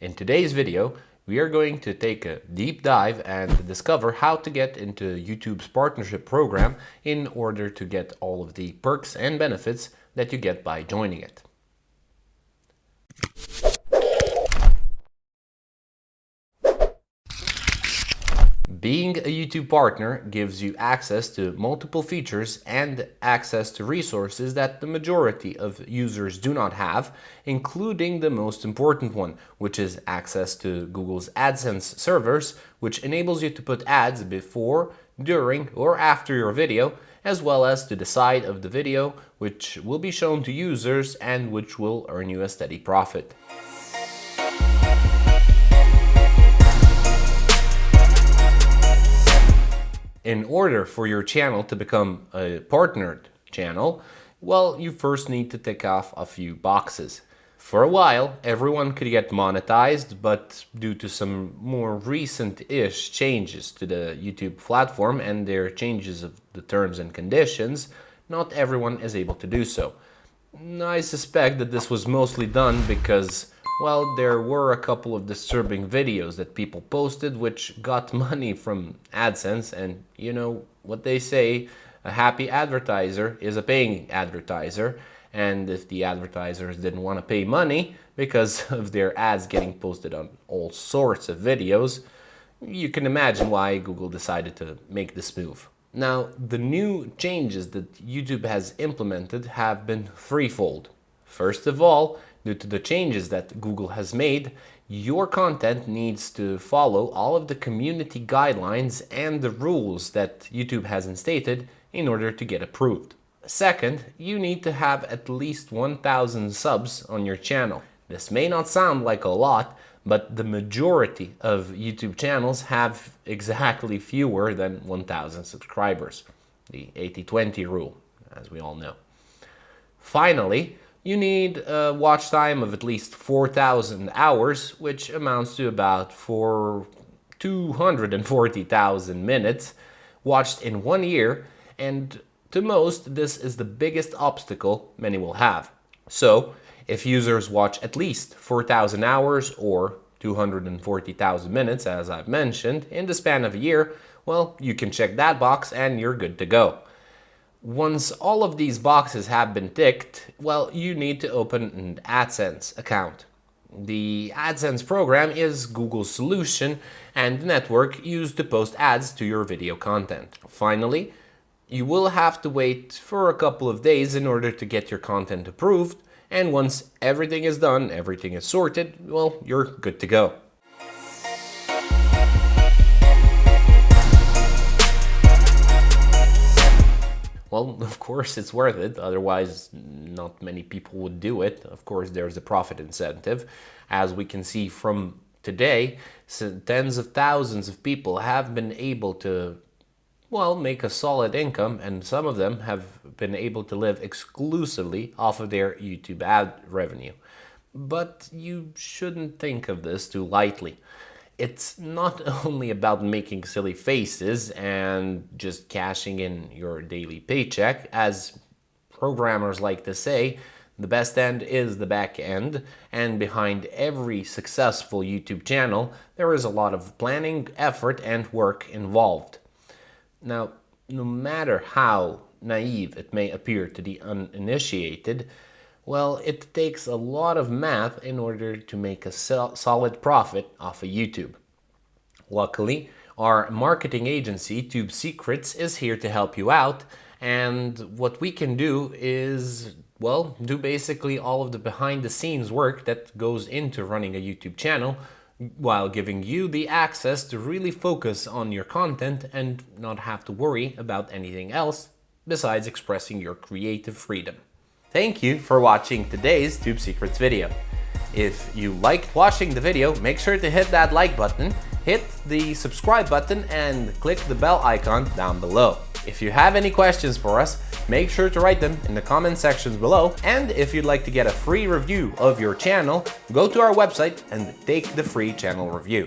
In today's video, we are going to take a deep dive and discover how to get into YouTube's partnership program in order to get all of the perks and benefits that you get by joining it. Being a YouTube partner gives you access to multiple features and access to resources that the majority of users do not have, including the most important one, which is access to Google's AdSense servers, which enables you to put ads before, during, or after your video, as well as to the side of the video, which will be shown to users and which will earn you a steady profit. In order for your channel to become a partnered channel, well, you first need to tick off a few boxes. For a while, everyone could get monetized, but due to some more recent-ish changes to the YouTube platform and their changes of the terms and conditions, not everyone is able to do so. I suspect that this was mostly done because, well, there were a couple of disturbing videos that people posted which got money from AdSense, and you know what they say, a happy advertiser is a paying advertiser, and if the advertisers didn't want to pay money because of their ads getting posted on all sorts of videos, you can imagine why Google decided to make this move. Now, the new changes that YouTube has implemented have been threefold. First of all, due to the changes that Google has made, your content needs to follow all of the community guidelines and the rules that YouTube has instated in order to get approved. Second, you need to have at least 1,000 subs on your channel. This may not sound like a lot, but the majority of YouTube channels have exactly fewer than 1,000 subscribers. The 80-20 rule, as we all know. Finally, you need a watch time of at least 4,000 hours, which amounts to about 240,000 minutes watched in 1 year, and to most, this is the biggest obstacle many will have. So, if users watch at least 4,000 hours or 240,000 minutes, as I've mentioned, in the span of a year, well, you can check that box and you're good to go. Once all of these boxes have been ticked, well, you need to open an AdSense account. The AdSense program is Google's solution and network used to post ads to your video content. Finally, you will have to wait for a couple of days in order to get your content approved, and once everything is done, everything is sorted, well, you're good to go. Well, of course it's worth it, otherwise not many people would do it. Of course there's a profit incentive. As we can see from today, tens of thousands of people have been able to, well, make a solid income, and some of them have been able to live exclusively off of their YouTube ad revenue. But you shouldn't think of this too lightly. It's not only about making silly faces and just cashing in your daily paycheck. As programmers like to say, the best end is the back end, and behind every successful YouTube channel, there is a lot of planning, effort, and work involved. Now, no matter how naive it may appear to the uninitiated, well, it takes a lot of math in order to make a solid profit off of YouTube. Luckily, our marketing agency, Tubesecrets, is here to help you out, and what we can do is, well, do basically all of the behind-the-scenes work that goes into running a YouTube channel, while giving you the access to really focus on your content and not have to worry about anything else besides expressing your creative freedom. Thank you for watching today's Tubesecrets video. If you liked watching the video, make sure to hit that like button, hit the subscribe button, and click the bell icon down below. If you have any questions for us, make sure to write them in the comment sections below, and if you'd like to get a free review of your channel, go to our website and take the free channel review.